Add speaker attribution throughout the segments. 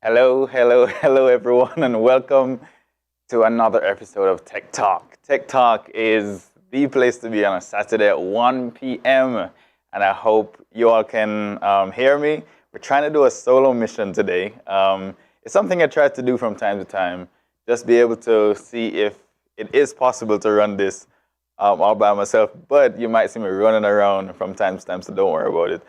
Speaker 1: Hello, hello, hello, everyone, and welcome to another episode of Tech Talk. Tech Talk is the place to be on a Saturday at 1 p.m., and I hope you all can hear me. We're trying to do a solo mission today. It's something I try to do from time to time, just be able to see if it is possible to run this all by myself, but you might see me running around from time to time, so don't worry about it.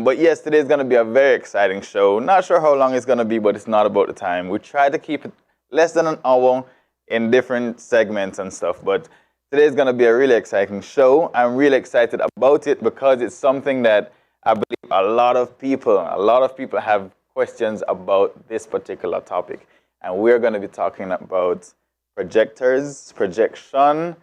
Speaker 1: But yes, today is going to be a very exciting show. Not sure how long it's going to be, but it's not about the time. We try to keep it less than an hour in different segments and stuff, but today is going to be a really exciting show. I'm really excited about it because it's something that I believe a lot of people have questions about this particular topic. And we're going to be talking about projectors, projection,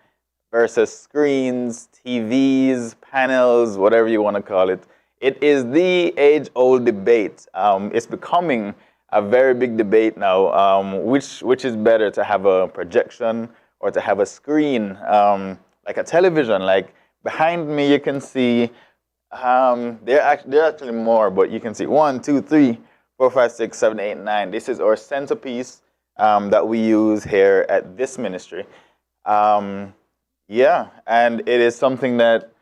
Speaker 1: versus screens, TVs, panels, whatever you want to call it. It is the age-old debate. It's becoming a very big debate now. Which is better, to have a projection or to have a screen, like a television? Like behind me, you can see there are actually more, but you can see 1, 2, 3, 4, 5, 6, 7, 8, 9. This is our centerpiece that we use here at this ministry. Yeah, and it is something that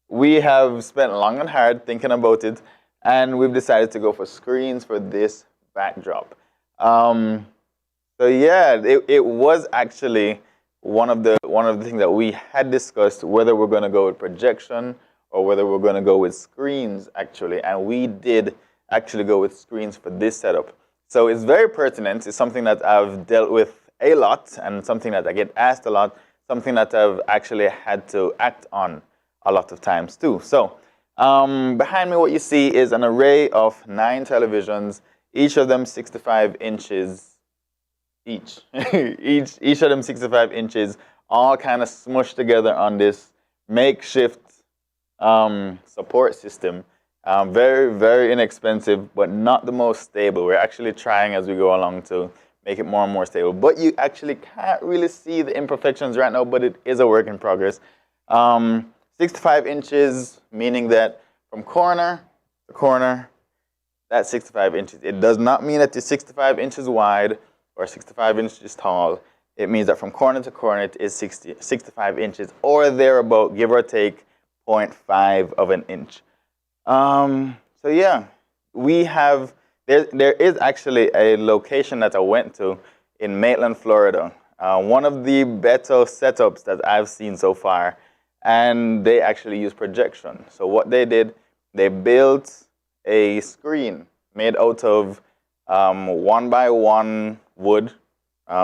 Speaker 1: we have spent long and hard thinking about it, and we've decided to go for screens for this backdrop. So yeah, it was actually one of the things that we had discussed, whether we're going to go with projection or whether we're going to go with screens actually, and we did actually go with screens for this setup. So it's very pertinent. It's something that I've dealt with a lot and something that I get asked a lot, something that I've actually had to act on a lot of times too. So behind me, what you see is an array of 9 televisions, each of them 65 inches each. each of them 65 inches, all kind of smushed together on this makeshift support system. Very, very inexpensive, but not the most stable. We're actually trying as we go along to make it more and more stable. But you actually can't really see the imperfections right now, but it is a work in progress. 65 inches, meaning that from corner to corner, that's 65 inches. It does not mean that it's 65 inches wide or 65 inches tall. It means that from corner to corner, it is 65 inches or thereabout, give or take 0.5 of an inch. So yeah, we have, there is actually a location that I went to in Maitland, Florida. One of the better setups that I've seen so far, and they actually use projection. So what they did, they built a screen made out of 1 by 1 wood,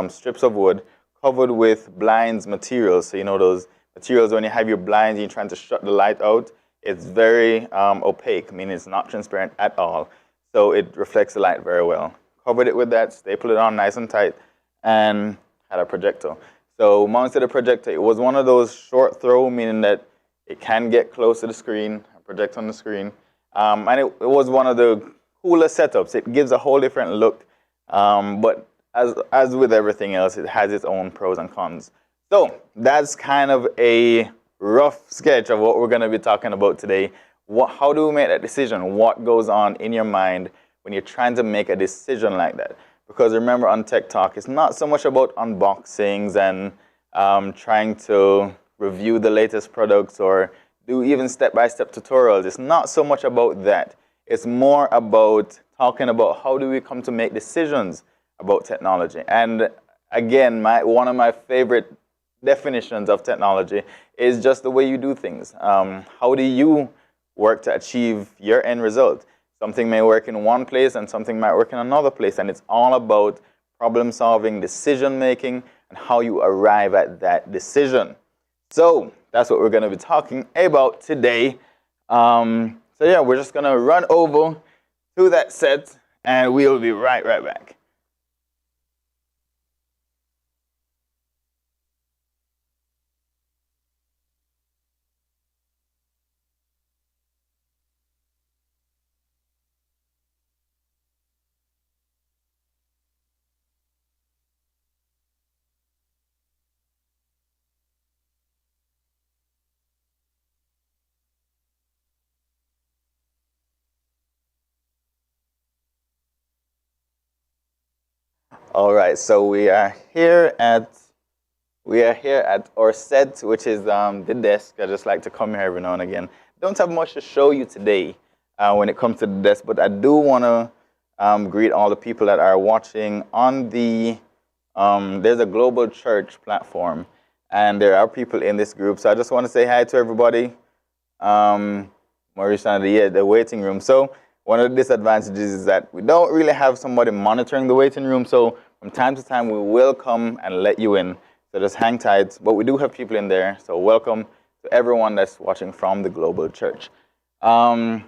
Speaker 1: strips of wood, covered with blinds materials. So you know those materials when you have your blinds and you're trying to shut the light out, it's very opaque, meaning it's not transparent at all. So it reflects the light very well. Covered it with that, stapled it on nice and tight, and had a projector. So mounted the projector. It was one of those short throw, meaning that it can get close to the screen, project on the screen. And it was one of the cooler setups. It gives a whole different look. But as with everything else, it has its own pros and cons. So that's kind of a rough sketch of what we're going to be talking about today. How do we make that decision? What goes on in your mind when you're trying to make a decision like that? Because remember, on Tech Talk, it's not so much about unboxings and trying to review the latest products or do even step-by-step tutorials. It's not so much about that. It's more about talking about how do we come to make decisions about technology. And again, one of my favorite definitions of technology is just the way you do things. How do you work to achieve your end result? Something may work in one place and something might work in another place, and it's all about problem solving, decision making, and how you arrive at that decision. So that's what we're going to be talking about today. So yeah, we're just going to run over to that set, and we'll be right back. All right, so we are here at our set, which is the desk. I just like to come here every now and again. Don't have much to show you today when it comes to the desk, but I do want to greet all the people that are watching on the. There's a global church platform, and there are people in this group. So I just want to say hi to everybody. Maurice and the waiting room. So one of the disadvantages is that we don't really have somebody monitoring the waiting room. So from time to time, we will come and let you in. So just hang tight. But we do have people in there. So welcome to everyone that's watching from the global church. So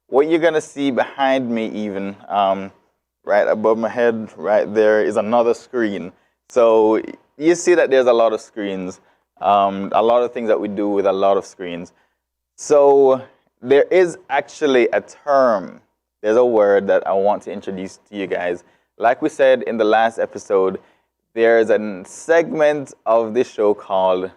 Speaker 1: what you're going to see behind me even, right above my head, right there, is another screen. So you see that there's a lot of screens, a lot of things that we do with a lot of screens. So there is actually a term, there's a word that I want to introduce to you guys. Like we said in the last episode, there's a segment of this show called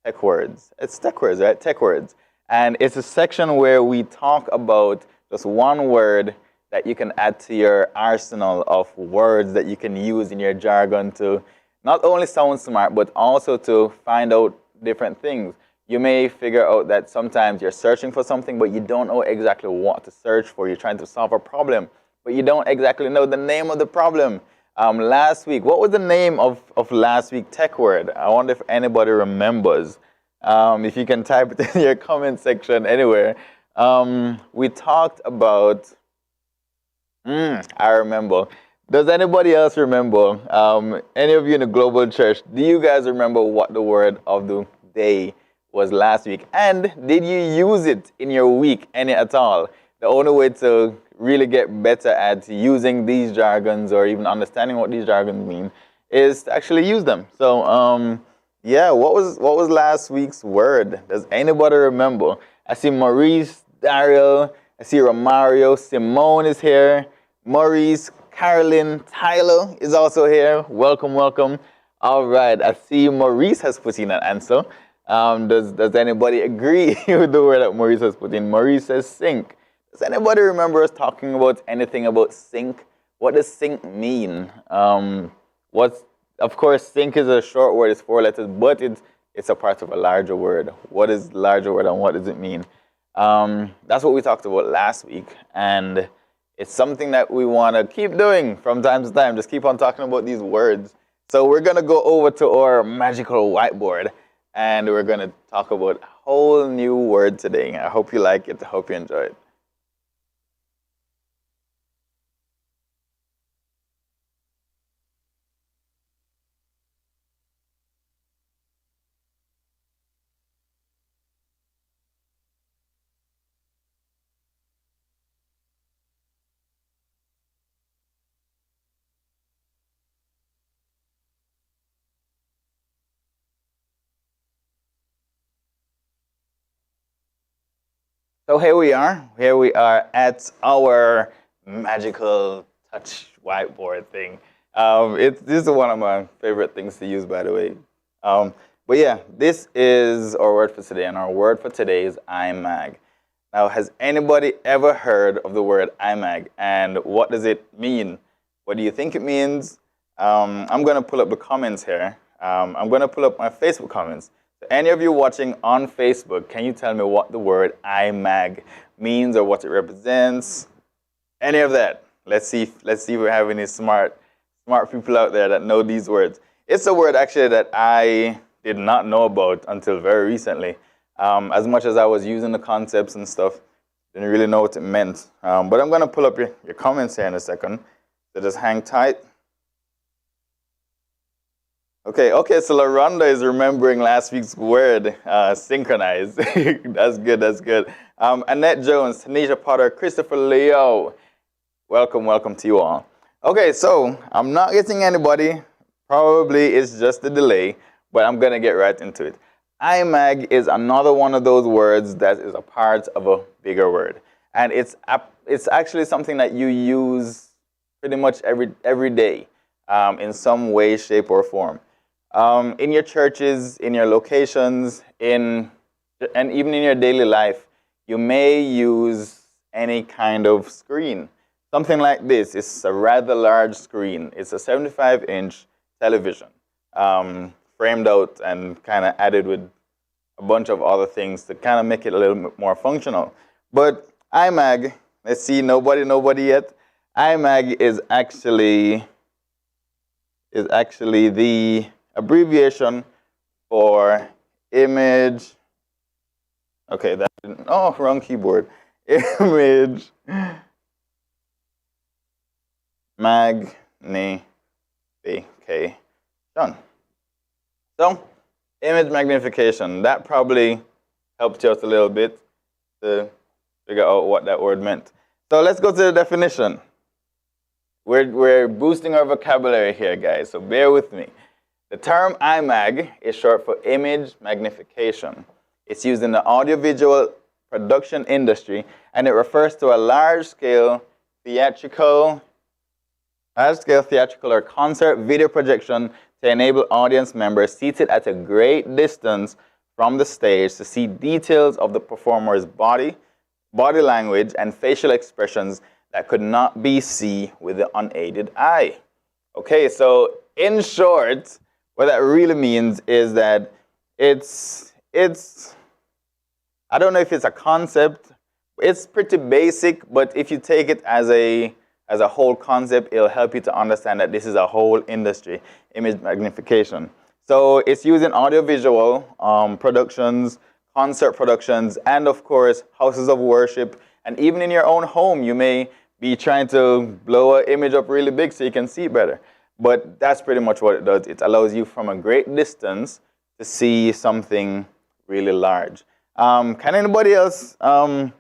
Speaker 1: Tech Words. It's Tech Words, right? Tech Words. And it's a section where we talk about just one word that you can add to your arsenal of words that you can use in your jargon to not only sound smart, but also to find out different things. You may figure out that sometimes you're searching for something, but you don't know exactly what to search for. You're trying to solve a problem, but you don't exactly know the name of the problem. Last week, what was the name of last week's tech word? I wonder if anybody remembers. If you can type it in your comment section anywhere. We talked about, I remember. Does anybody else remember? Any of you in the global church, do you guys remember what the word of the day was last week? And did you use it in your week any at all? The only way to really get better at using these jargons or even understanding what these jargons mean is to actually use them. So, what was last week's word? Does anybody remember? I see Maurice, Daryl, I see Romario, Simone is here, Maurice, Carolyn, Tyler is also here. Welcome, welcome. All right, I see Maurice has put in an answer. Does anybody agree with the word that Maurice has put in? Maurice says sink. Does anybody remember us talking about anything about sink? What does sink mean? Of course, sink is a short word, it's 4 letters, but it's a part of a larger word. What is the larger word and what does it mean? That's what we talked about last week, and it's something that we want to keep doing from time to time. Just keep on talking about these words. So we're going to go over to our magical whiteboard, and we're going to talk about a whole new word today. I hope you like it. I hope you enjoy it. So here we are. Here we are at our magical touch whiteboard thing. This is one of my favorite things to use, by the way. But yeah, this is our word for today, and our word for today is IMAG. Now, has anybody ever heard of the word IMAG, and what does it mean? What do you think it means? I'm going to pull up the comments here. I'm going to pull up my Facebook comments. So any of you watching on Facebook, can you tell me what the word IMAG means or what it represents? Any of that? Let's see if we have any smart people out there that know these words. It's a word actually that I did not know about until very recently. As much as I was using the concepts and stuff, didn't really know what it meant. But I'm going to pull up your comments here in a second. So just hang tight. Okay, so LaRonda is remembering last week's word, synchronize. That's good. Annette Jones, Tanisha Potter, Christopher Leo. Welcome to you all. Okay, so I'm not getting anybody. Probably it's just a delay, but I'm going to get right into it. IMAG is another one of those words that is a part of a bigger word. And it's actually something that you use pretty much every day in some way, shape, or form. In your churches, in your locations, and even in your daily life, you may use any kind of screen. something like this. It's a rather large screen. It's a 75-inch television, framed out and kind of added with a bunch of other things to kind of make it a little bit more functional. But iMag, let's see, nobody yet. iMag is actually the abbreviation for image. Okay, that didn't, oh, wrong keyboard. Image magnification. So, image magnification, that probably helped you out a little bit to figure out what that word meant. So let's go to the definition. We're boosting our vocabulary here, guys, so bear with me. The term iMag is short for image magnification. It's used in the audiovisual production industry, and it refers to a large-scale theatrical or concert video projection to enable audience members seated at a great distance from the stage to see details of the performer's body language, and facial expressions that could not be seen with the unaided eye. Okay, so in short, what that really means is that it's I don't know if it's a concept. It's pretty basic, but if you take it as a whole concept, it'll help you to understand that this is a whole industry, image magnification. So it's used in audiovisual productions, concert productions, and of course, houses of worship. And even in your own home, you may be trying to blow an image up really big so you can see better. But that's pretty much what it does. It allows you from a great distance to see something really large. Can anybody else throw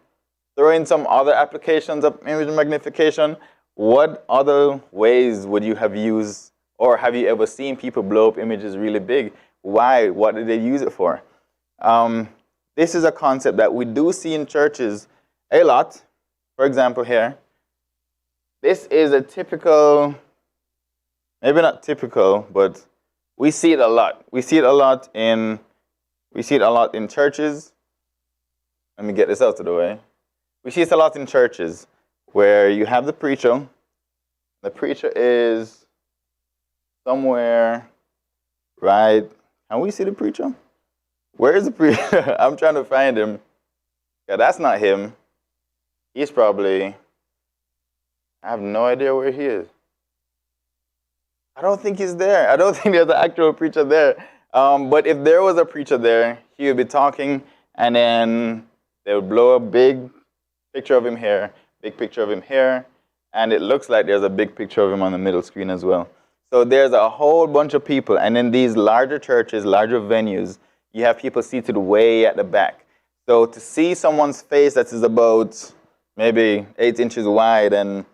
Speaker 1: in some other applications of image magnification? What other ways would you have used, or have you ever seen people blow up images really big? Why? What did they use it for? This is a concept that we do see in churches a lot. For example, here. This is a typical, maybe not typical, but we see it a lot. We see it a lot in churches. Let me get this out of the way. We see it a lot in churches where you have the preacher. The preacher is somewhere, right? Can we see the preacher? Where is the preacher? I'm trying to find him. Yeah, that's not him. He's probably, I have no idea where he is. I don't think he's there. I don't think there's an actual preacher there. But if there was a preacher there, he would be talking, and then they would blow a big picture of him here, big picture of him here, and it looks like there's a big picture of him on the middle screen as well. So there's a whole bunch of people, and in these larger churches, larger venues, you have people seated way at the back. So to see someone's face that is about maybe 8 inches wide and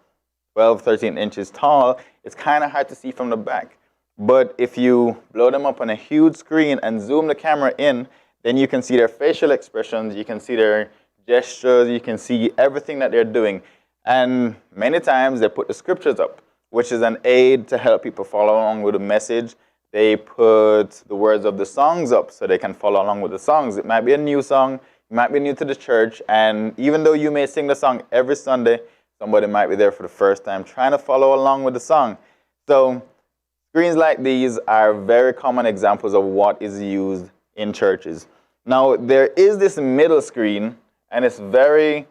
Speaker 1: 12, 13 inches tall, it's kind of hard to see from the back. But if you blow them up on a huge screen and zoom the camera in, then you can see their facial expressions, you can see their gestures, you can see everything that they're doing. And many times they put the scriptures up, which is an aid to help people follow along with the message. They put the words of the songs up so they can follow along with the songs. It might be a new song, you might be new to the church, and even though you may sing the song every Sunday, somebody might be there for the first time trying to follow along with the song. So screens like these are very common examples of what is used in churches. Now, there is this middle screen, and it's very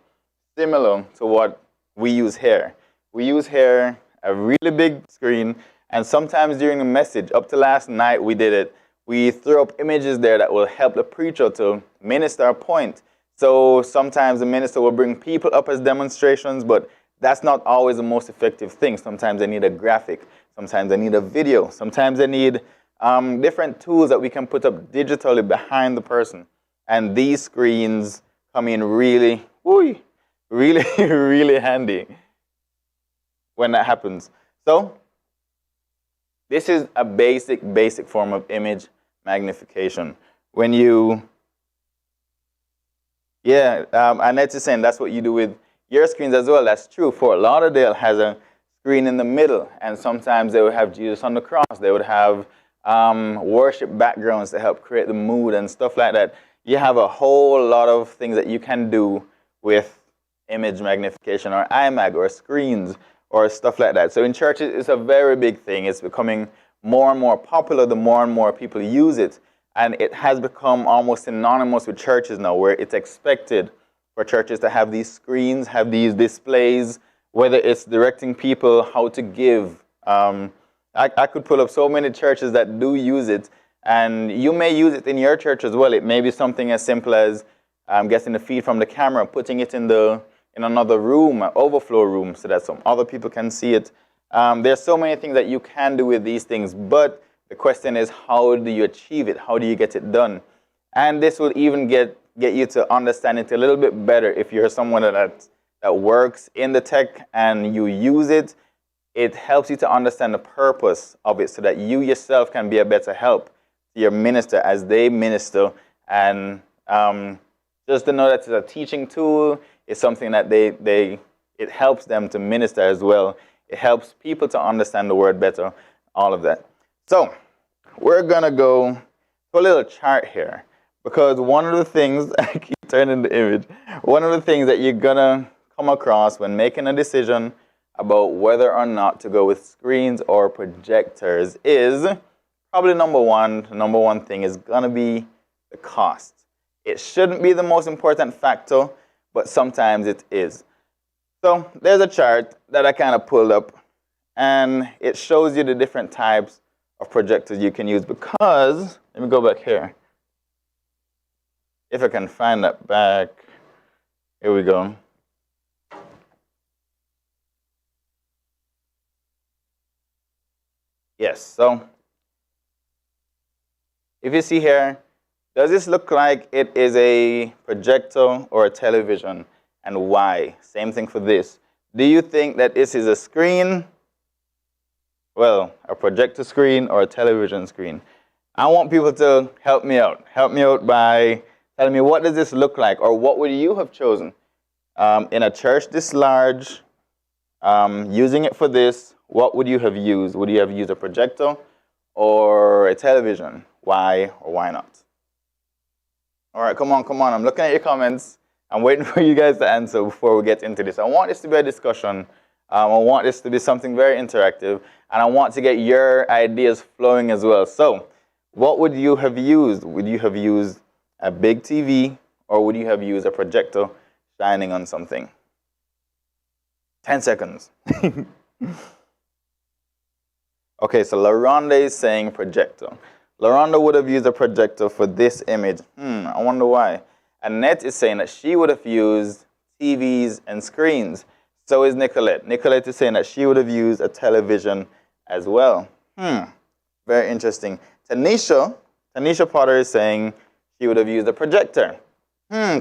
Speaker 1: similar to what we use here. We use here a really big screen, and sometimes during the message, up to last night we did it, we throw up images there that will help the preacher to minister a point. So sometimes the minister will bring people up as demonstrations, but that's not always the most effective thing. Sometimes they need a graphic. Sometimes they need a video. Sometimes they need different tools that we can put up digitally behind the person. And these screens come in really, really handy when that happens. So this is a basic form of image magnification. When you, Annette is saying that's what you do with your screens as well. That's true. Fort Lauderdale has a screen in the middle, and sometimes they would have Jesus on the cross. They would have worship backgrounds to help create the mood and stuff like that. You have a whole lot of things that you can do with image magnification or iMac or screens or stuff like that. So in churches, it's a very big thing. It's becoming more and more popular the more and more people use it. And it has become almost synonymous with churches now, where it's expected for churches to have these screens, have these displays, whether it's directing people how to give. I could pull up so many churches that do use it, and you may use it in your church as well. It may be something as simple as getting the feed from the camera, putting it in another room, an overflow room, so that some other people can see it. There's so many things that you can do with these things, but the question is, how do you achieve it? How do you get it done? And this will even get you to understand it a little bit better. If you're someone that works in the tech and you use it, it helps you to understand the purpose of it so that you yourself can be a better help to your minister as they minister. And just to know that it's a teaching tool is something that it helps them to minister as well. It helps people to understand the word better, all of that. So we're going to go to a little chart here, because one of the things, I keep turning the image, one of the things that you're going to come across when making a decision about whether or not to go with screens or projectors is probably number one thing is going to be the cost. It shouldn't be the most important factor, but sometimes it is. So there's a chart that I kind of pulled up, and it shows you the different types of projectors you can use, because, let me go back here. If I can find that back, here we go. Yes, so if you see here, does this look like it is a projector or a television, and why? Same thing for this. Do you think that this is a screen? Well, a projector screen or a television screen? I want people to help me out. Help me out by telling me, what does this look like, or what would you have chosen? In a church this large, using it for this, what would you have used? Would you have used a projector or a television? Why or why not? All right, come on. I'm looking at your comments. I'm waiting for you guys to answer before we get into this. I want this to be a discussion. I want this to be something very interactive, and I want to get your ideas flowing as well. So, what would you have used? Would you have used a big TV, or would you have used a projector shining on something? 10 seconds. Okay, so LaRonda is saying projector. LaRonda would have used a projector for this image. I wonder why. Annette is saying that she would have used TVs and screens. So is Nicolette. Nicolette is saying that she would have used a television as well. Very interesting. Tanisha Potter is saying she would have used a projector.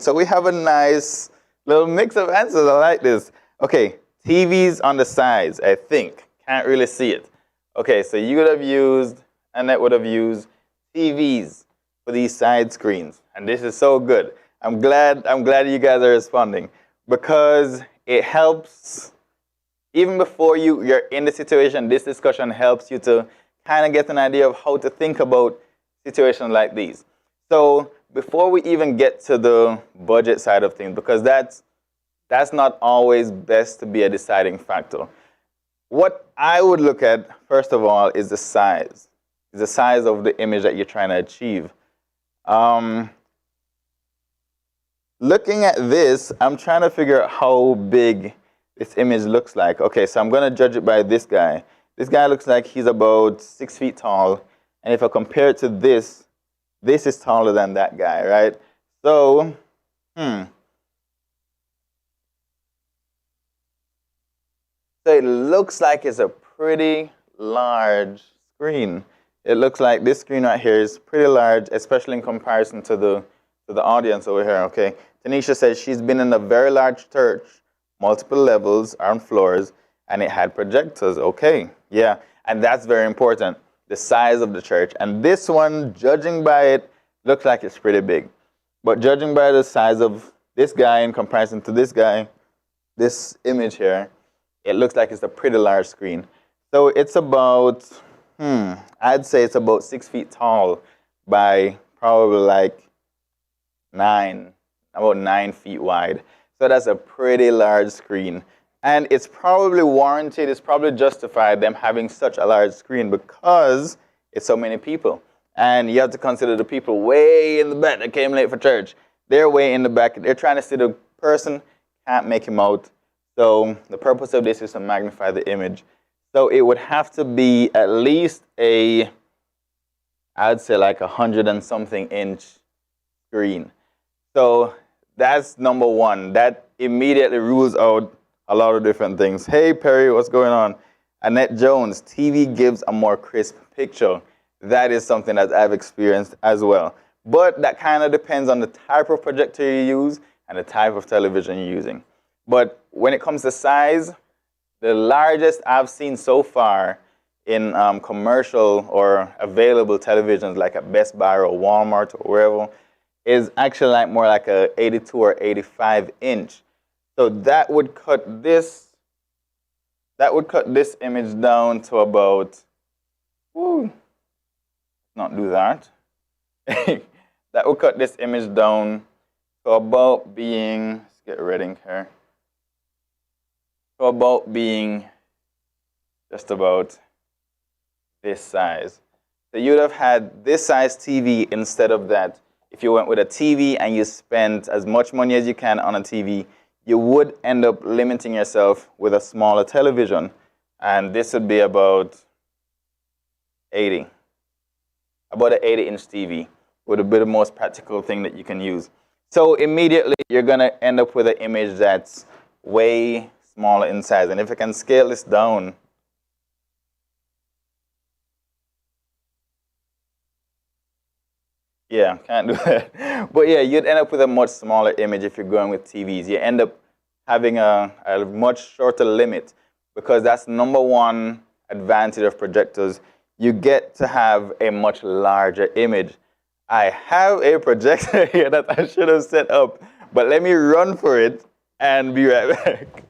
Speaker 1: So we have a nice little mix of answers. I like this. Okay, TVs on the sides, I think. Can't really see it. Okay, so you would have used, Annette would have used TVs for these side screens. And this is so good. I'm glad you guys are responding, because it helps, even before you're in the situation, this discussion helps you to kind of get an idea of how to think about situations like these. So before we even get to the budget side of things, because that's not always best to be a deciding factor. What I would look at, first of all, is the size. Is the size of the image that you're trying to achieve. Looking at this, I'm trying to figure out how big this image looks like. Okay, so I'm going to judge it by this guy. This guy looks like he's about 6 feet tall. And if I compare it to this is taller than that guy, right? So, So it looks like it's a pretty large screen. It looks like this screen right here is pretty large, especially in comparison to the audience over here, okay? Tanisha says she's been in a very large church, multiple levels on floors, and it had projectors. Okay, yeah, and that's very important, the size of the church. And this one, judging by it, looks like it's pretty big. But judging by the size of this guy in comparison to this guy, this image here, it looks like it's a pretty large screen. So it's about, I'd say it's about 6 feet tall by probably like about 9 feet wide. So that's a pretty large screen. And it's probably warranted, it's probably justified them having such a large screen because it's so many people. And you have to consider the people way in the back that came late for church. They're way in the back. They're trying to see the person, can't make him out. So the purpose of this is to magnify the image. So it would have to be at least I'd say like 100 and something inch screen. So that's number one. That immediately rules out a lot of different things. Hey, Perry, what's going on? Annette Jones, TV gives a more crisp picture. That is something that I've experienced as well. But that kind of depends on the type of projector you use and the type of television you're using. But when it comes to size, the largest I've seen so far in commercial or available televisions like at Best Buy or Walmart or wherever is actually like more like a 82 or 85 inch. So that would cut this image down to about, not do that. That would cut this image down to about being, let's get ready here, to about being just about this size. So you'd have had this size TV instead of that. If you went with a TV and you spent as much money as you can on a TV, you would end up limiting yourself with a smaller television. And this would be about 80. About an 80-inch TV would be the most practical thing that you can use. So immediately you're going to end up with an image that's way smaller in size. And if I can scale this down, yeah, can't do that. But yeah, you'd end up with a much smaller image if you're going with TVs. You end up having a much shorter limit because that's number one advantage of projectors. You get to have a much larger image. I have a projector here that I should have set up, but let me run for it and be right back.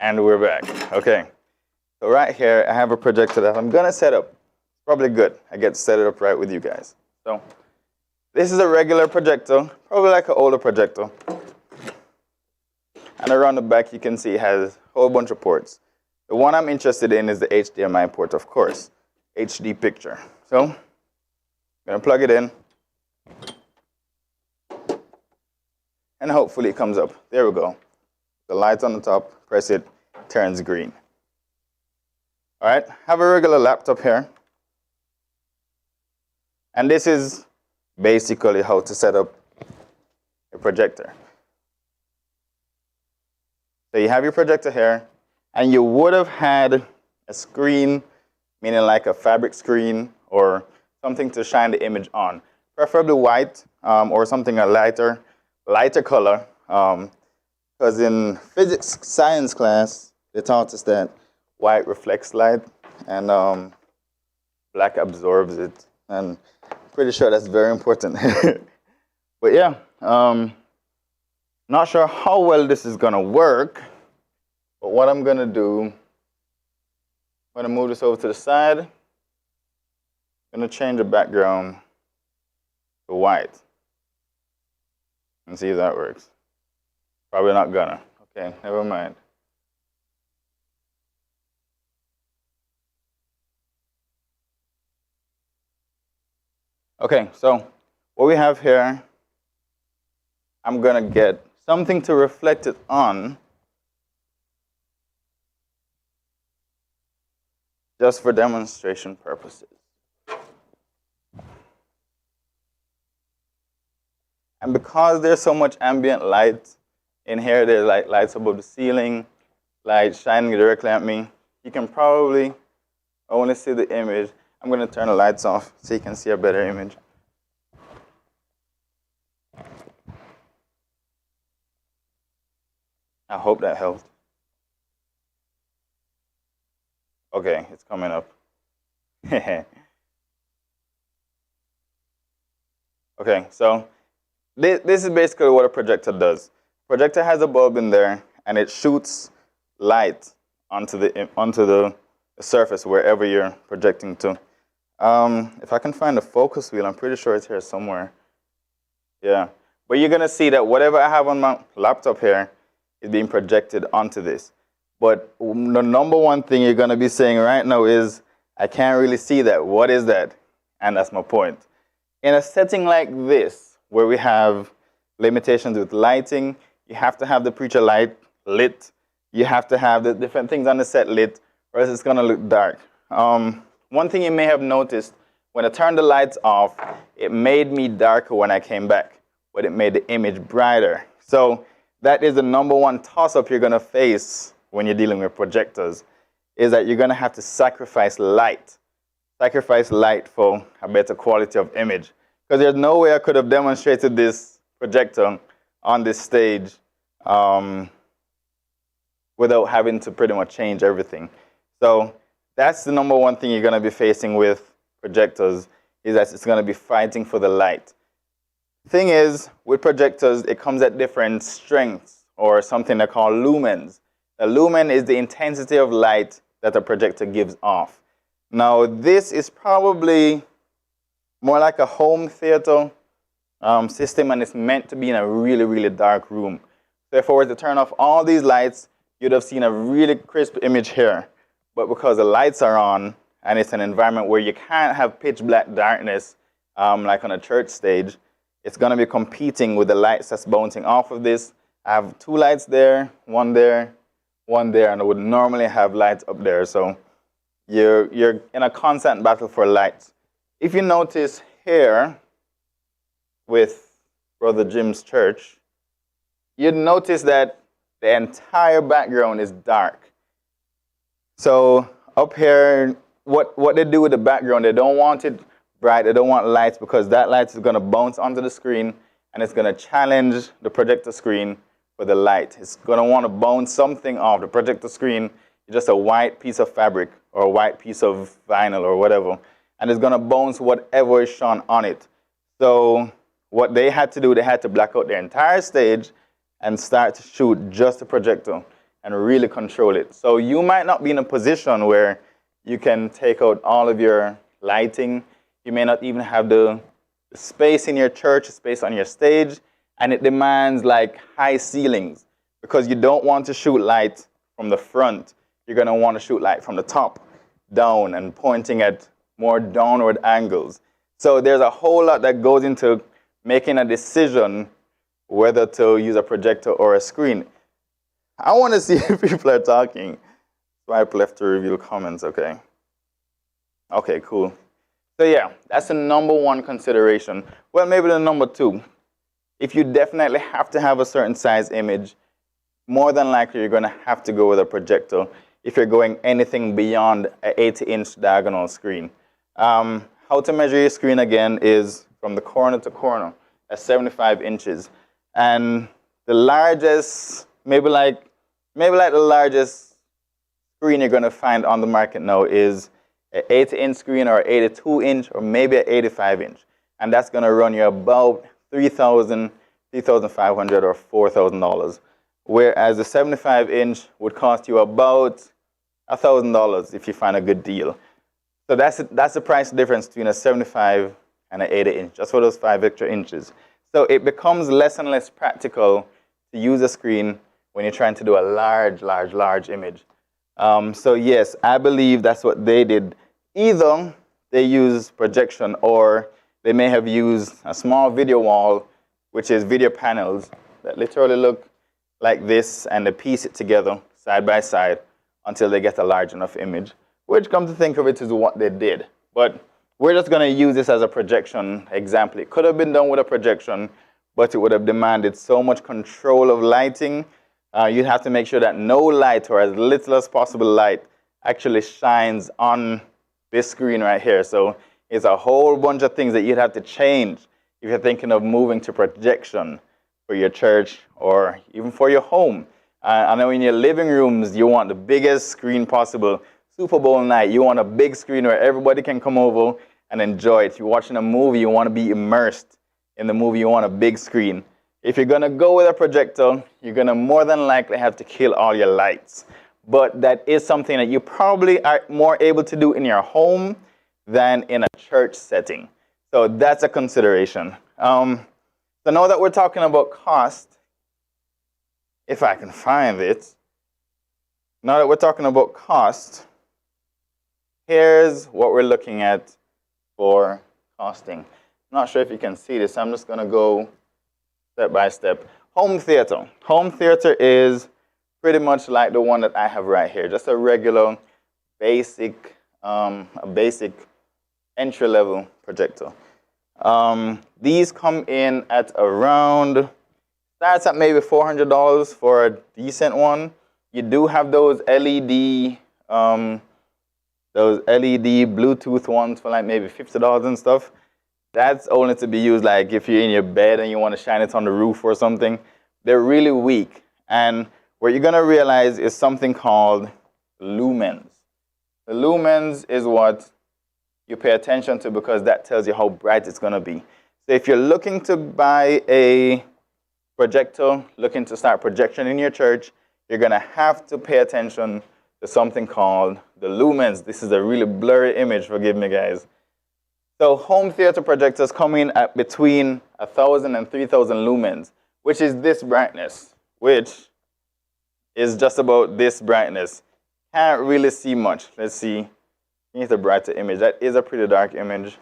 Speaker 1: And we're back. Okay. So right here, I have a projector that I'm going to set up. It's probably good. I get to set it up right with you guys. So this is a regular projector, probably like an older projector. And around the back, you can see it has a whole bunch of ports. The one I'm interested in is the HDMI port, of course. HD picture. So I'm going to plug it in. And hopefully it comes up. There we go. The light on the top, press it, turns green. All right, have a regular laptop here. And this is basically how to set up a projector. So you have your projector here, and you would have had a screen, meaning like a fabric screen or something to shine the image on, preferably white or something a lighter color. Because in physics science class, they taught us that white reflects light and black absorbs it. And I'm pretty sure that's very important. But yeah, not sure how well this is going to work. But what I'm going to do, I'm going to move this over to the side. I'm going to change the background to white and see if that works. Probably not gonna. Okay, never mind. Okay, so what we have here, I'm gonna get something to reflect it on. just for demonstration purposes. And because there's so much ambient light in here, there's like lights above the ceiling, light shining directly at me, you can probably only see the image. I'm going to turn the lights off so you can see a better image. I hope that helped. Okay, it's coming up. Okay, so this is basically what a projector does. Projector has a bulb in there, and it shoots light onto the surface wherever you're projecting to. If I can find the focus wheel, I'm pretty sure it's here somewhere. Yeah, but you're gonna see that whatever I have on my laptop here is being projected onto this. But the number one thing you're gonna be saying right now is, I can't really see that. What is that? And that's my point. In a setting like this, where we have limitations with lighting, you have to have the preacher light lit. You have to have the different things on the set lit, or else it's going to look dark. One thing you may have noticed, when I turned the lights off, it made me darker when I came back, but it made the image brighter. So that is the number one toss-up you're going to face when you're dealing with projectors, is that you're going to have to sacrifice light. Sacrifice light for a better quality of image. Because there's no way I could have demonstrated this projector on this stage without having to pretty much change everything. So that's the number one thing you're going to be facing with projectors, is that it's going to be fighting for the light. Thing is, with projectors, it comes at different strengths, or something they call lumens. A lumen is the intensity of light that a projector gives off. Now, this is probably more like a home theater system, and it's meant to be in a really, really dark room. So if I were to turn off all these lights, you'd have seen a really crisp image here. But because the lights are on, and it's an environment where you can't have pitch black darkness like on a church stage, it's going to be competing with the lights that's bouncing off of this. I have two lights there, one there, and I would normally have lights up there. So you're in a constant battle for lights. If you notice here with Brother Jim's church, you'd notice that the entire background is dark. So up here, what they do with the background, they don't want it bright, they don't want lights, because that light is going to bounce onto the screen and it's going to challenge the projector screen for the light. It's going to want to bounce something off. The projector screen is just a white piece of fabric or a white piece of vinyl or whatever, and it's going to bounce whatever is shown on it. So what they had to do, they had to black out their entire stage and start to shoot just the projector and really control it. So you might not be in a position where you can take out all of your lighting. You may not even have the space in your church, space on your stage, and it demands like high ceilings, because you don't want to shoot light from the front. You're going to want to shoot light from the top down and pointing at more downward angles. So there's a whole lot that goes into making a decision whether to use a projector or a screen. I want to see if people are talking. Swipe left to reveal comments, okay. Okay, cool. So yeah, that's the number one consideration. Well, maybe the number two. If you definitely have to have a certain size image, more than likely you're going to have to go with a projector if you're going anything beyond an 80-inch diagonal screen. How to measure your screen again is from the corner to corner at 75 inches. And the largest, maybe like the largest screen you're going to find on the market now is an 80-inch screen, or 82-inch, or maybe an 85-inch. And that's going to run you about $3,000, $3,500, or $4,000. Whereas the 75-inch would cost you about $1,000 if you find a good deal. So that's the price difference between a 75 and an 80-inch, just for those 5 extra inches. So it becomes less and less practical to use a screen when you're trying to do a large image. So yes, I believe that's what they did. Either they use projection, or they may have used a small video wall, which is video panels that literally look like this, and they piece it together side by side until they get a large enough image. which, come to think of it, is what they did. But we're just going to use this as a projection example. It could have been done with a projection, but it would have demanded so much control of lighting. You'd have to make sure that no light, or as little as possible light, actually shines on this screen right here. So it's a whole bunch of things that you'd have to change if you're thinking of moving to projection for your church or even for your home. I know in your living rooms, you want the biggest screen possible. Super Bowl night, you want a big screen where everybody can come over and enjoy it. If you're watching a movie, you want to be immersed in the movie, you want a big screen. If you're going to go with a projector, you're going to more than likely have to kill all your lights. But that is something that you probably are more able to do in your home than in a church setting. So that's a consideration. So now that we're talking about cost, if I can find it, now that we're talking about cost, here's what we're looking at for costing. I'm not sure if you can see this. I'm just going to go step by step. Home theater. Home theater is pretty much like the one that I have right here. Just a regular, basic entry-level projector. These come in at around, starts at maybe $400 for a decent one. You do have those LED Bluetooth ones for like maybe $50 and stuff. That's only to be used like if you're in your bed and you want to shine it on the roof or something. They're really weak. And what you're going to realize is something called lumens. The lumens is what you pay attention to because that tells you how bright it's going to be. So if you're looking to buy a projector, looking to start projection in your church, you're going to have to pay attention to something called the lumens. This is a really blurry image, forgive me guys. So home theater projectors come in at between 1,000 and 3,000 lumens, which is this brightness, which is just about this brightness. Can't really see much. Let's see. It's a brighter image. That is a pretty dark image.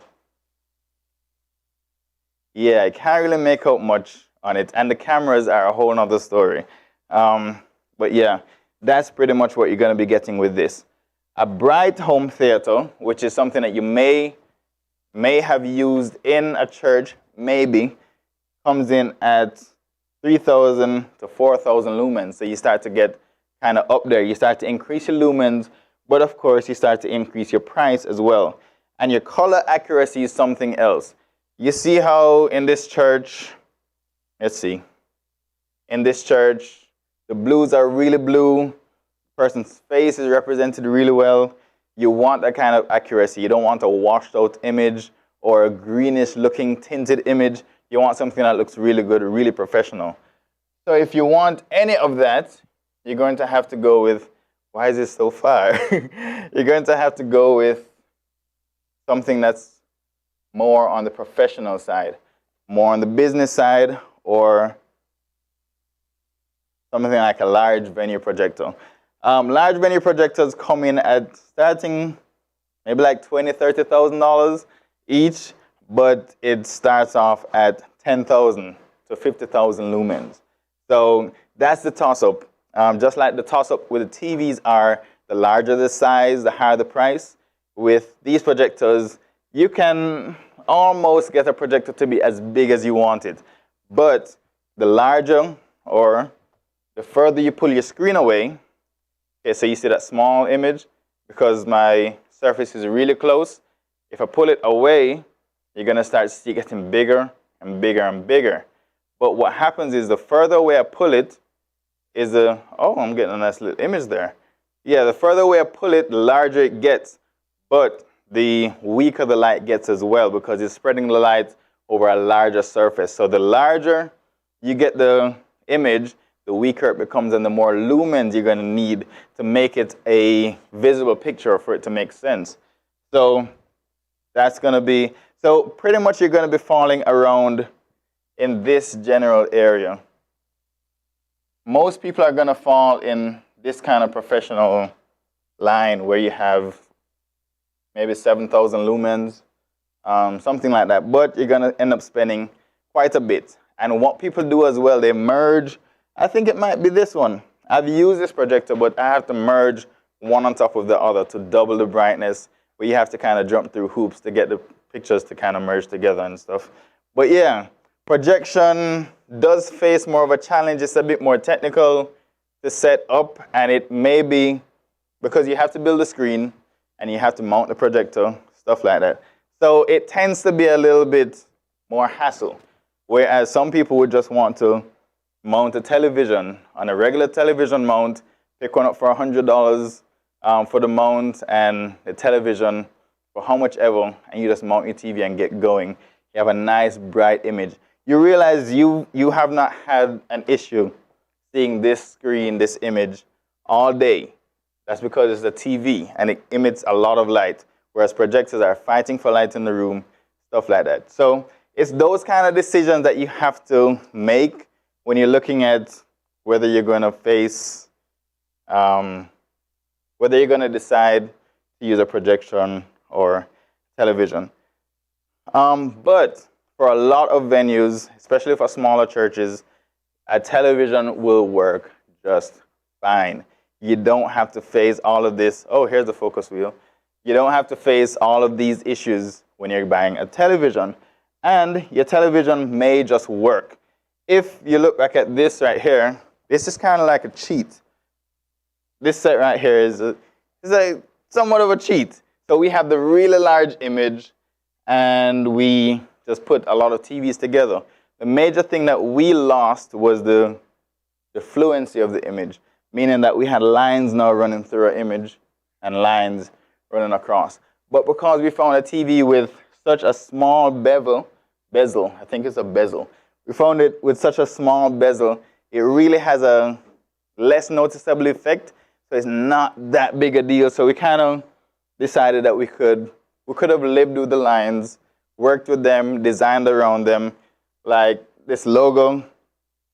Speaker 1: Yeah, I can't really make out much on it. And the cameras are a whole nother story. But yeah, that's pretty much what you're going to be getting with this. A bright home theater, which is something that you may have used in a church, maybe, comes in at 3,000 to 4,000 lumens. So you start to get kind of up there. You start to increase your lumens, but of course you start to increase your price as well. And your color accuracy is something else. You see how in this church, let's see, in this church, the blues are really blue. The person's face is represented really well. You want that kind of accuracy. You don't want a washed out image or a greenish looking tinted image. You want something that looks really good, really professional. So if you want any of that, you're going to have to go with, why is this so far? You're going to have to go with something that's more on the professional side, more on the business side, or something like a large venue projector. Large venue projectors come in at starting maybe like $20,000, $30,000 each, but it starts off at 10,000 to 50,000 lumens. So that's the toss-up. Just like the toss-up with the TVs are, the larger the size, the higher the price. With these projectors, you can almost get a projector to be as big as you want it. But the larger or the further you pull your screen away, okay, so you see that small image, because my surface is really close, if I pull it away, you're going to start to see it getting bigger and bigger and bigger. But what happens is the further away I pull it, oh, I'm getting a nice little image there. Yeah, the further away I pull it, the larger it gets, but the weaker the light gets as well because it's spreading the light over a larger surface. So the larger you get the image, the weaker it becomes and the more lumens you're going to need to make it a visible picture for it to make sense. So that's going to be, so pretty much you're going to be falling around in this general area. Most people are going to fall in this kind of professional line where you have maybe 7,000 lumens, something like that. But you're going to end up spending quite a bit. And what people do as well, they merge. I think it might be this one. I've used this projector, but I have to merge one on top of the other to double the brightness, where you have to kind of jump through hoops to get the pictures to kind of merge together and stuff. But yeah, projection does face more of a challenge. It's a bit more technical to set up, and it may be because you have to build a screen and you have to mount the projector, stuff like that. So it tends to be a little bit more hassle, whereas some people would just want to mount a television on a regular television mount, pick one up for $100 for the mount and the television for how much ever, and you just mount your TV and get going. You have a nice bright image. You realize you have not had an issue seeing this screen, this image all day. That's because it's a TV and it emits a lot of light, whereas projectors are fighting for light in the room, stuff like that. So it's those kind of decisions that you have to make when you're looking at whether you're going to face, whether you're going to decide to use a projection or television. But for a lot of venues, especially for smaller churches, a television will work just fine. You don't have to face all of this. Oh, here's the focus wheel. You don't have to face all of these issues when you're buying a television. And your television may just work. If you look back at this right here, this is kind of like a cheat. This set right here is somewhat of a cheat. So we have the really large image, and we just put a lot of TVs together. The major thing that we lost was the fluency of the image, meaning that we had lines now running through our image and lines running across. But because we found a TV with such a small bezel, I think it's a bezel. We found it with such a small bezel, it really has a less noticeable effect, so it's not that big a deal. So we kind of decided that we could have lived with the lines, worked with them, designed around them. Like this logo,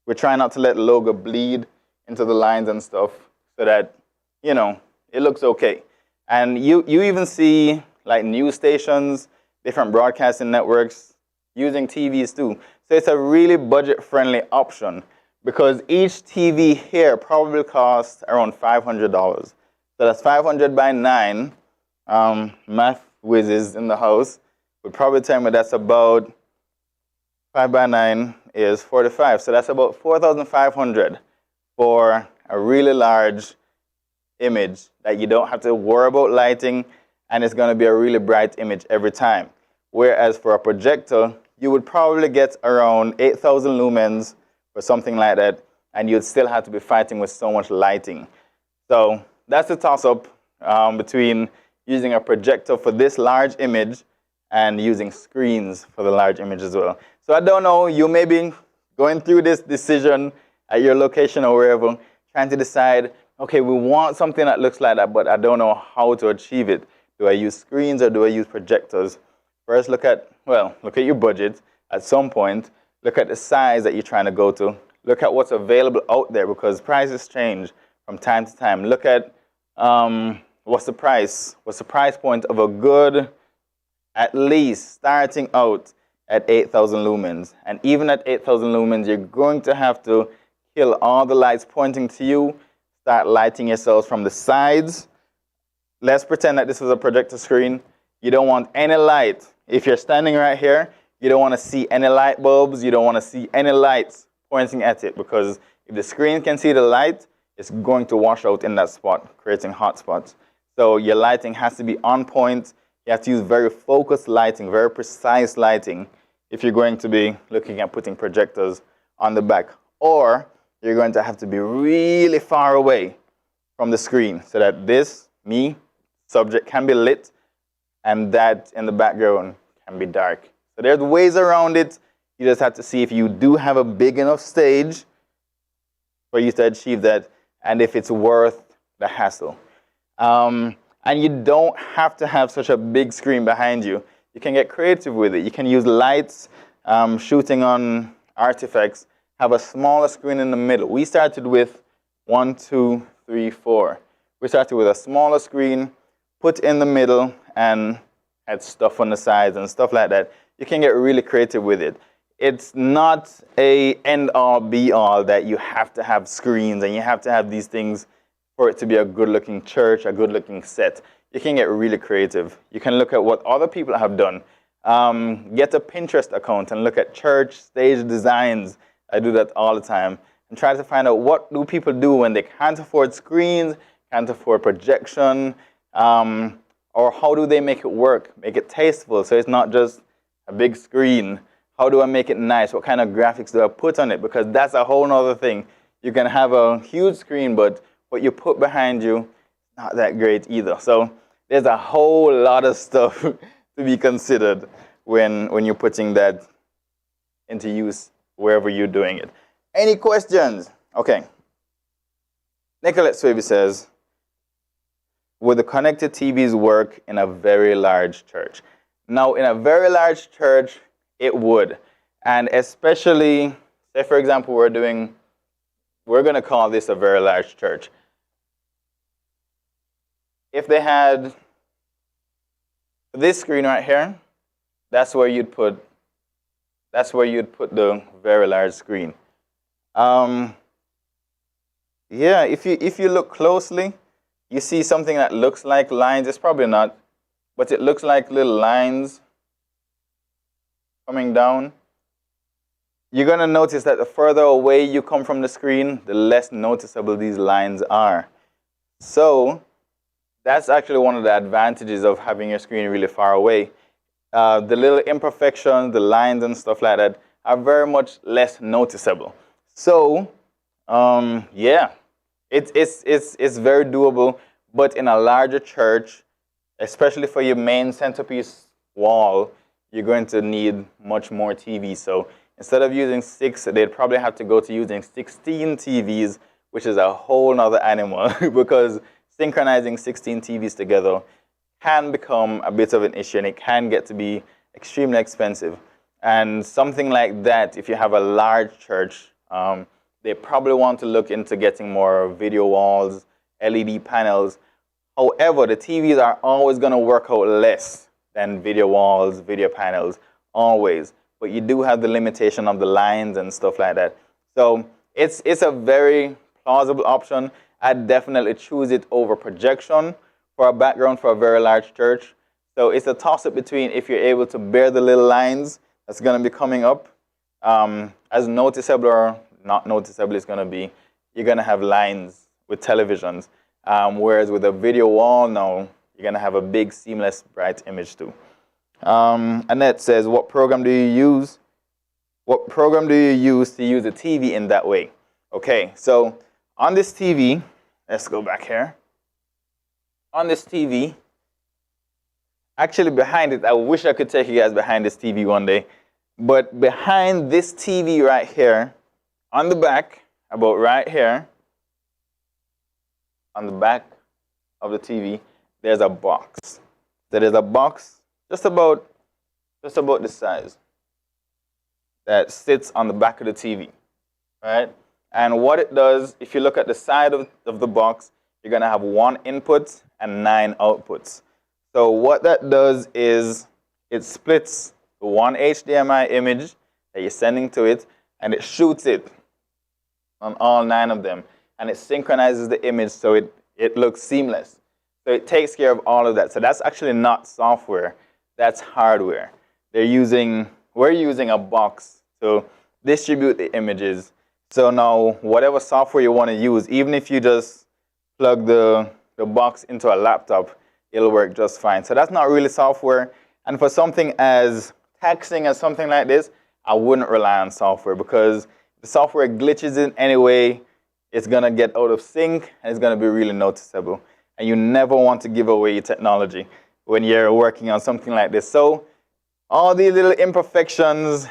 Speaker 1: we're trying not to let the logo bleed into the lines and stuff so that, you know, it looks okay. And you even see like news stations, different broadcasting networks using TVs too. So it's a really budget-friendly option because each TV here probably costs around $500. So that's 500 by 9. Math whizzes in the house would probably tell me that's about 5 by 9 is 45. So that's about 4,500 for a really large image that you don't have to worry about lighting, and it's going to be a really bright image every time. Whereas for a projector, you would probably get around 8,000 lumens or something like that, and you'd still have to be fighting with so much lighting. So that's the toss-up between using a projector for this large image and using screens for the large image as well. So I don't know, you may be going through this decision at your location or wherever, trying to decide, okay, we want something that looks like that, but I don't know how to achieve it. Do I use screens or do I use projectors? First, look at your budget at some point. Look at the size that you're trying to go to. Look at what's available out there because prices change from time to time. Look at what's the price? What's the price point of a good, at least starting out at 8,000 lumens. And even at 8,000 lumens, you're going to have to kill all the lights pointing to you, start lighting yourselves from the sides. Let's pretend that this was a projector screen. You don't want any light. If you're standing right here, you don't want to see any light bulbs. You don't want to see any lights pointing at it because if the screen can see the light, it's going to wash out in that spot, creating hot spots. So your lighting has to be on point. You have to use very focused lighting, very precise lighting if you're going to be looking at putting projectors on the back. Or you're going to have to be really far away from the screen so that this, subject can be lit and that in the background can be dark. So there's ways around it. You just have to see if you do have a big enough stage for you to achieve that and if it's worth the hassle. And you don't have to have such a big screen behind you. You can get creative with it. You can use lights, shooting on artifacts, have a smaller screen in the middle. We started with 1, 2, 3, 4. We started with a smaller screen, put in the middle, and had stuff on the sides and stuff like that. You can get really creative with it. It's not a end-all, be-all that you have to have screens and you have to have these things for it to be a good-looking church, a good-looking set. You can get really creative. You can look at what other people have done. Get a Pinterest account and look at church stage designs. I do that all the time. And try to find out what do people do when they can't afford screens, can't afford projection, or how do they make it work, make it tasteful so it's not just a big screen. How do I make it nice? What kind of graphics do I put on it? Because that's a whole other thing. You can have a huge screen, but what you put behind you, not that great either. So there's a whole lot of stuff to be considered when you're putting that into use wherever you're doing it. Any questions? Okay. Nicolette Swaby says, would the connected TVs work in a very large church? Now, in a very large church, it would. And especially, say for example, we're going to call this a very large church. If they had this screen right here, that's where you'd put the very large screen. Yeah, if you look closely, you see something that looks like lines. It's probably not, but it looks like little lines coming down. You're going to notice that the further away you come from the screen, the less noticeable these lines are. So that's actually one of the advantages of having your screen really far away. The little imperfections, the lines and stuff like that are very much less noticeable. So, yeah, it's very doable. But in a larger church, especially for your main centerpiece wall, you're going to need much more TVs. So instead of using 6, they'd probably have to go to using 16 TVs, which is a whole nother animal because synchronizing 16 TVs together can become a bit of an issue, and it can get to be extremely expensive. And something like that, if you have a large church, they probably want to look into getting more video walls, LED panels. However, the TVs are always going to work out less than video walls, video panels, always. But you do have the limitation of the lines and stuff like that. So it's a very plausible option. I'd definitely choose it over projection for a background for a very large church. So it's a toss-up between if you're able to bear the little lines that's going to be coming up, as noticeable or not noticeable it's going to be, you're going to have lines with televisions. Whereas with a video wall, no, you're going to have a big, seamless, bright image too. Annette says, what program do you use? What program do you use to use a TV in that way? Okay, so on this TV, let's go back here. On this TV, actually behind it, I wish I could take you guys behind this TV one day. But behind this TV right here, on the back, about right here, on the back of the TV, there's a box. There is a box just about this size that sits on the back of the TV, right? And what it does, if you look at the side of the box, you're going to have 1 input and 9 outputs. So what that does is it splits the 1 HDMI image that you're sending to it, and it shoots it on all 9 of them. And it synchronizes the image so it looks seamless. So it takes care of all of that. So that's actually not software. That's hardware. We're using a box to distribute the images. So now whatever software you want to use, even if you just plug the box into a laptop, it'll work just fine. So that's not really software. And for something as taxing as something like this, I wouldn't rely on software because if the software glitches in any way, it's going to get out of sync and it's going to be really noticeable. And you never want to give away your technology when you're working on something like this. So all these little imperfections,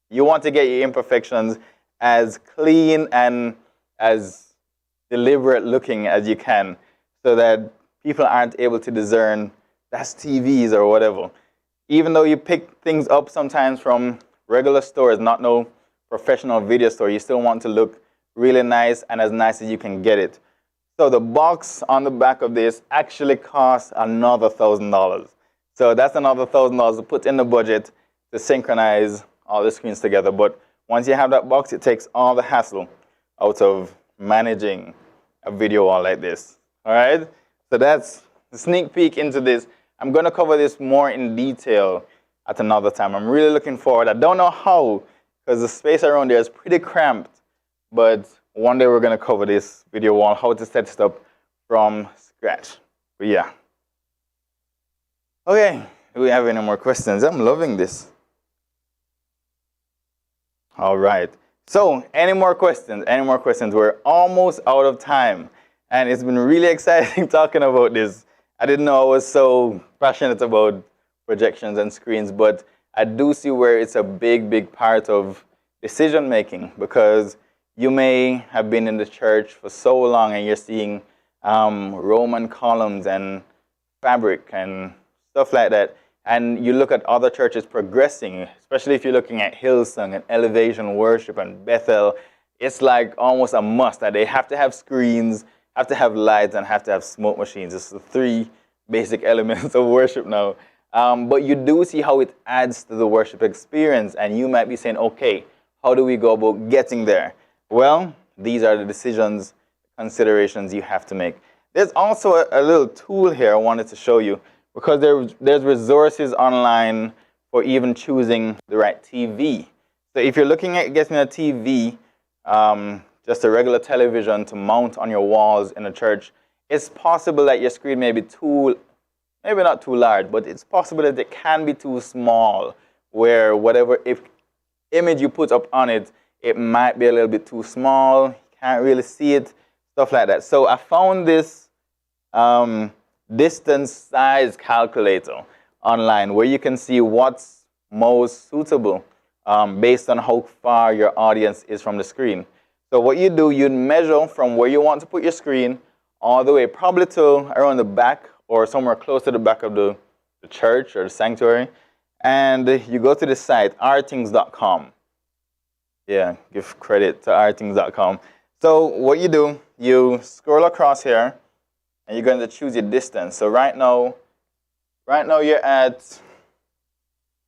Speaker 1: you want to get your imperfections as clean and as deliberate looking as you can so that people aren't able to discern that's TVs or whatever. Even though you pick things up sometimes from regular stores, not no professional video store, you still want to look really nice and as nice as you can get it. So the box on the back of this actually costs another $1,000. So that's another $1,000 to put in the budget to synchronize all the screens together. But once you have that box, it takes all the hassle out of managing a video wall like this. All right? So that's a sneak peek into this. I'm going to cover this more in detail at another time. I'm really looking forward. I don't know how, because the space around there is pretty cramped, but one day we're going to cover this video wall, how to set it up from scratch. But yeah. Okay, do we have any more questions? I'm loving this. All right. So, any more questions? Any more questions? We're almost out of time. And it's been really exciting talking about this. I didn't know I was so passionate about projections and screens, but I do see where it's a big, big part of decision making, because you may have been in the church for so long and you're seeing Roman columns and fabric and stuff like that. And you look at other churches progressing, especially if you're looking at Hillsong and Elevation Worship and Bethel. It's like almost a must that they have to have screens, have to have lights, and have to have smoke machines. It's the three basic elements of worship now. But you do see how it adds to the worship experience. And you might be saying, okay, how do we go about getting there? Well, these are the decisions, considerations you have to make. There's also a little tool here I wanted to show you, because there's resources online for even choosing the right TV. So if you're looking at getting a TV, just a regular television to mount on your walls in a church, it's possible that your screen may be maybe not too large, but it's possible that it can be too small, where whatever image you put up on it, it might be a little bit too small, you can't really see it, stuff like that. So I found this distance size calculator online, where you can see what's most suitable based on how far your audience is from the screen. So what you do, you measure from where you want to put your screen all the way probably to around the back or somewhere close to the back of the church or the sanctuary, and you go to the site rthings.com. Yeah, give credit to rthings.com. So what you do, you scroll across here, and you're going to choose your distance. So right now you're at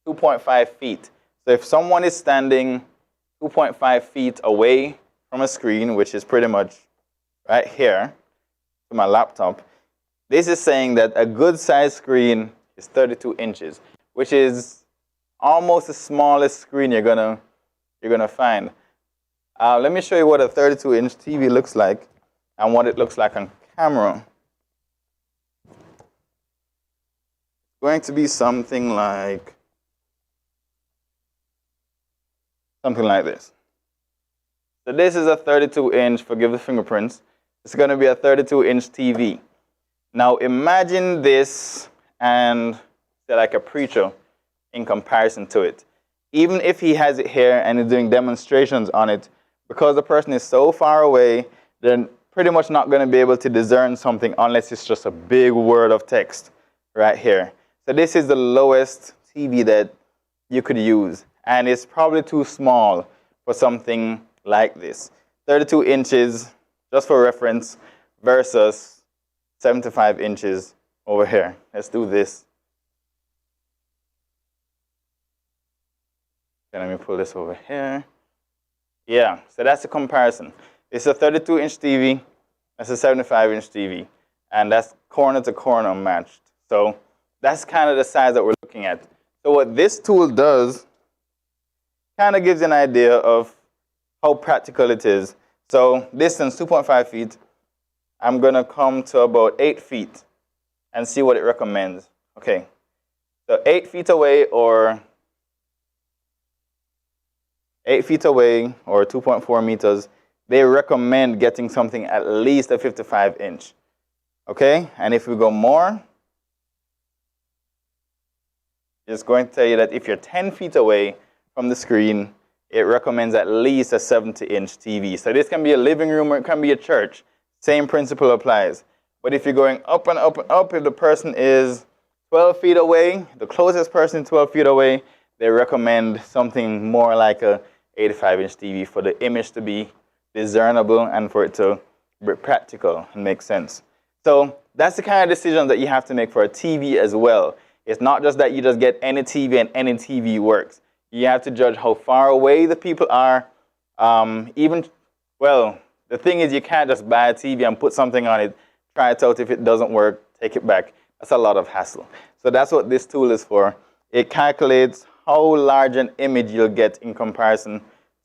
Speaker 1: 2.5 feet. So if someone is standing 2.5 feet away from a screen, which is pretty much right here to my laptop, this is saying that a good size screen is 32 inches, which is almost the smallest screen you're gonna find. Let me show you what a 32-inch TV looks like and what it looks like on camera. Going to be something like this. So this is a 32-inch, forgive the fingerprints, it's going to be a 32-inch TV. Now imagine this and say like a preacher in comparison to it. Even if he has it here and is doing demonstrations on it, because the person is so far away, they're pretty much not going to be able to discern something unless it's just a big word of text right here. So this is the lowest TV that you could use, and it's probably too small for something like this. 32 inches, just for reference, versus 75 inches over here. Let's do this. Okay, let me pull this over here. Yeah, so that's the comparison. It's a 32-inch TV, that's a 75-inch TV, and that's corner to corner matched. So that's kind of the size that we're looking at. So what this tool does kind of gives you an idea of how practical it is. So distance 2.5 feet, I'm going to come to about 8 feet and see what it recommends. Okay, so 8 feet away or 2.4 meters, they recommend getting something at least a 55-inch. Okay, and if we go more, it's going to tell you that if you're 10 feet away from the screen, it recommends at least a 70-inch TV. So this can be a living room or it can be a church. Same principle applies. But if you're going up and up and up, if the person is 12 feet away, the closest person 12 feet away, they recommend something more like a 85-inch TV for the image to be discernible and for it to be practical and make sense. So that's the kind of decision that you have to make for a TV as well. It's not just that you just get any TV and any TV works. You have to judge how far away the people are. the thing is, you can't just buy a TV and put something on it, try it out. If it doesn't work, take it back. That's a lot of hassle. So that's what this tool is for. It calculates how large an image you'll get in comparison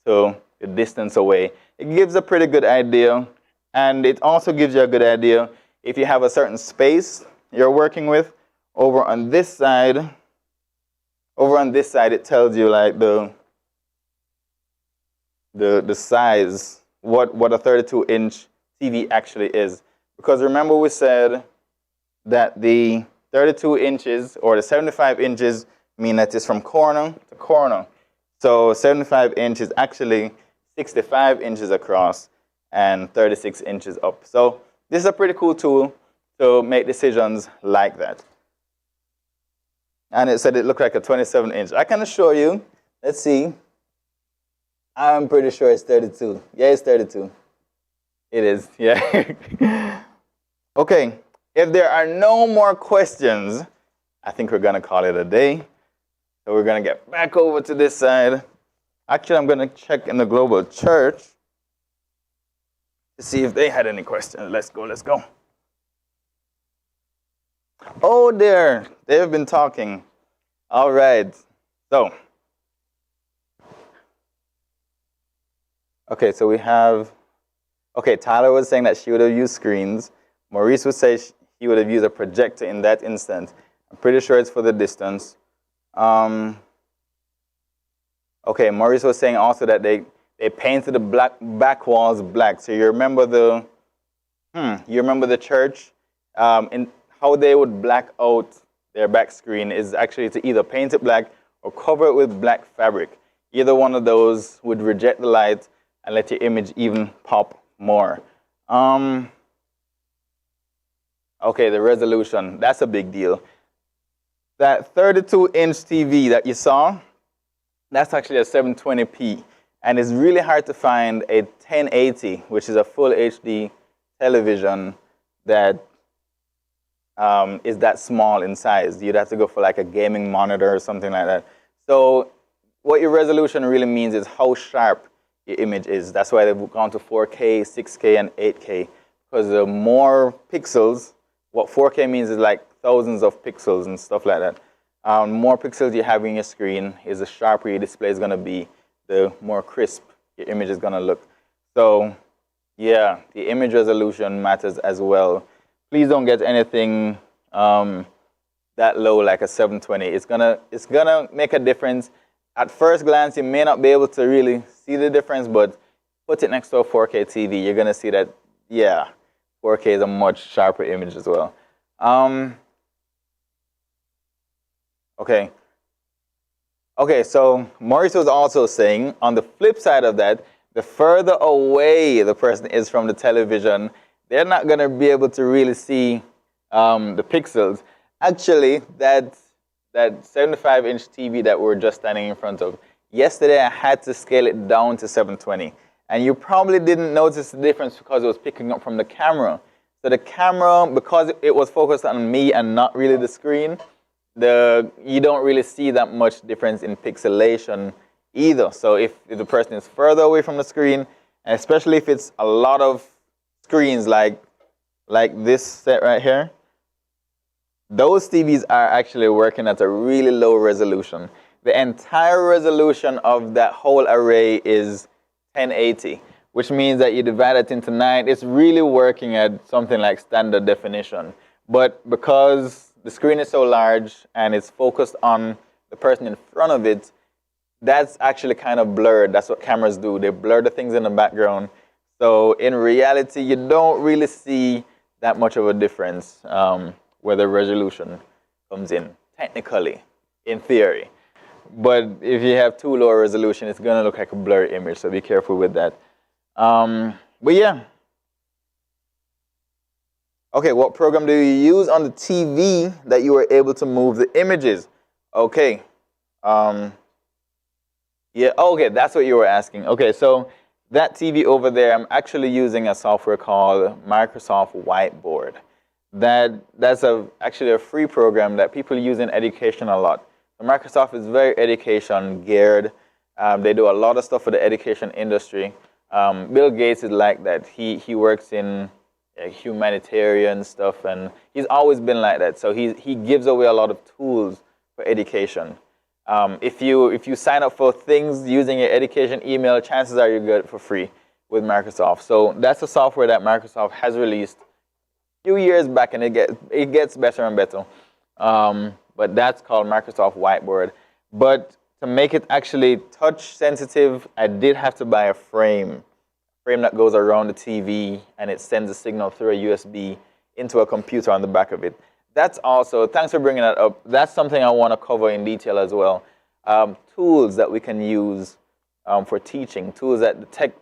Speaker 1: to the distance away. It gives a pretty good idea, and it also gives you a good idea if you have a certain space you're working with. Over on this side, it tells you like the size, what a 32-inch TV actually is. Because remember we said that the 32 inches or the 75 inches mean that it's from corner to corner. So 75 inches is actually 65 inches across and 36 inches up. So this is a pretty cool tool to make decisions like that. And it said it looked like a 27-inch. I can assure you, let's see. I'm pretty sure it's 32. Yeah, it's 32. It is, yeah. Okay, if there are no more questions, I think we're going to call it a day. So we're going to get back over to this side. Actually, I'm going to check in the global church to see if they had any questions. Let's go. Oh, there. They've been talking. All right. So, okay, so we have, okay, Tyler was saying that she would have used screens. Maurice would say he would have used a projector in that instance. I'm pretty sure it's for the distance. Okay, Maurice was saying also that they painted the back walls black. So you remember the church? In how they would black out their back screen is actually to either paint it black or cover it with black fabric. Either one of those would reject the light and let your image even pop more. Okay, the resolution, that's a big deal. That 32-inch TV that you saw, that's actually a 720p. And it's really hard to find a 1080, which is a full HD television that is that small in size. You'd have to go for like a gaming monitor or something like that. So what your resolution really means is how sharp your image is. That's why they've gone to 4K, 6K, and 8K. Because the more pixels, what 4K means is like thousands of pixels and stuff like that. More pixels you have in your screen is the sharper your display is going to be, the more crisp your image is going to look. So yeah, the image resolution matters as well. Please don't get anything that low like a 720. It's gonna make a difference. At first glance, you may not be able to really see the difference, but put it next to a 4K TV. You're gonna see that, yeah, 4K is a much sharper image as well. Okay, so Maurice was also saying, on the flip side of that, the further away the person is from the television, they're not going to be able to really see the pixels. Actually, that 75-inch TV that we were just standing in front of, yesterday I had to scale it down to 720. And you probably didn't notice the difference because it was picking up from the camera. So the camera, because it was focused on me and not really the screen, you don't really see that much difference in pixelation either. So if the person is further away from the screen, and especially if it's a lot of screens like this set right here, those TVs are actually working at a really low resolution. The entire resolution of that whole array is 1080, which means that you divide it into 9. It's really working at something like standard definition. But because the screen is so large and it's focused on the person in front of it, that's actually kind of blurred. That's what cameras do. They blur the things in the background. So in reality, you don't really see that much of a difference where the resolution comes in, technically, in theory. But if you have too low a resolution, it's going to look like a blurry image, so be careful with that. But yeah. Okay, what program do you use on the TV that you were able to move the images? Okay. Yeah, okay, that's what you were asking. Okay, so that TV over there, I'm actually using a software called Microsoft Whiteboard. That's actually a free program that people use in education a lot. So Microsoft is very education geared. They do a lot of stuff for the education industry. Bill Gates is like that. He works in humanitarian stuff, and he's always been like that. So he gives away a lot of tools for education. If you sign up for things using your education email, chances are you get it for free with Microsoft. So that's a software that Microsoft has released a few years back, and it gets better and better. But that's called Microsoft Whiteboard. But to make it actually touch sensitive, I did have to buy a frame that goes around the TV, and it sends a signal through a USB into a computer on the back of it. That's also, thanks for bringing that up. That's something I want to cover in detail as well. Tools that we can use for teaching, tools that the tech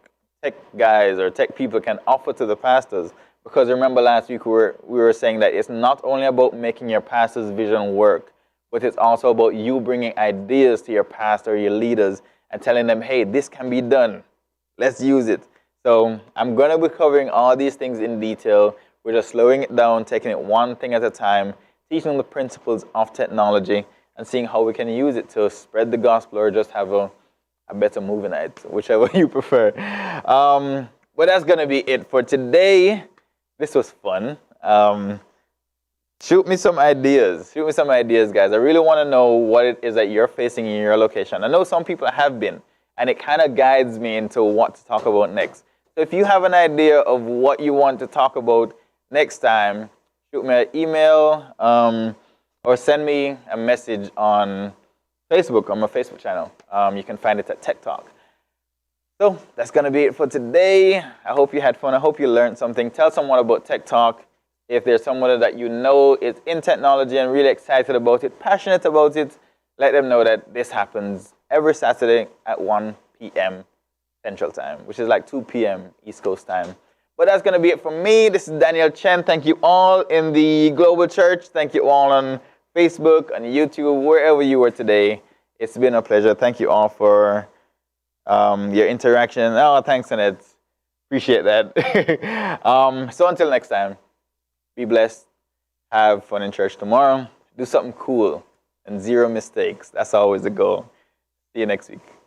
Speaker 1: guys or tech people can offer to the pastors. Because remember last week we were saying that it's not only about making your pastor's vision work, but it's also about you bringing ideas to your pastor, your leaders, and telling them, hey, this can be done. Let's use it. So I'm going to be covering all these things in detail. We're just slowing it down, taking it one thing at a time, teaching them the principles of technology, and seeing how we can use it to spread the gospel or just have a better movie night, whichever you prefer. But that's going to be it for today. This was fun. Shoot me some ideas. Shoot me some ideas, guys. I really want to know what it is that you're facing in your location. I know some people have been, and it kind of guides me into what to talk about next. So if you have an idea of what you want to talk about next time, shoot me an email or send me a message on Facebook, on my Facebook channel. You can find it at Tech Talk. So that's going to be it for today. I hope you had fun. I hope you learned something. Tell someone about Tech Talk. If there's someone that you know is in technology and really excited about it, passionate about it, let them know that this happens every Saturday at 1 p.m. Central Time, which is like 2 p.m. East Coast Time. But that's going to be it from me. This is Daniel Chen. Thank you all in the Global Church. Thank you all on Facebook, on YouTube, wherever you were today. It's been a pleasure. Thank you all for your interaction. Oh, thanks, Annette. Appreciate that. So until next time, be blessed. Have fun in church tomorrow. Do something cool and 0 mistakes. That's always the goal. See you next week.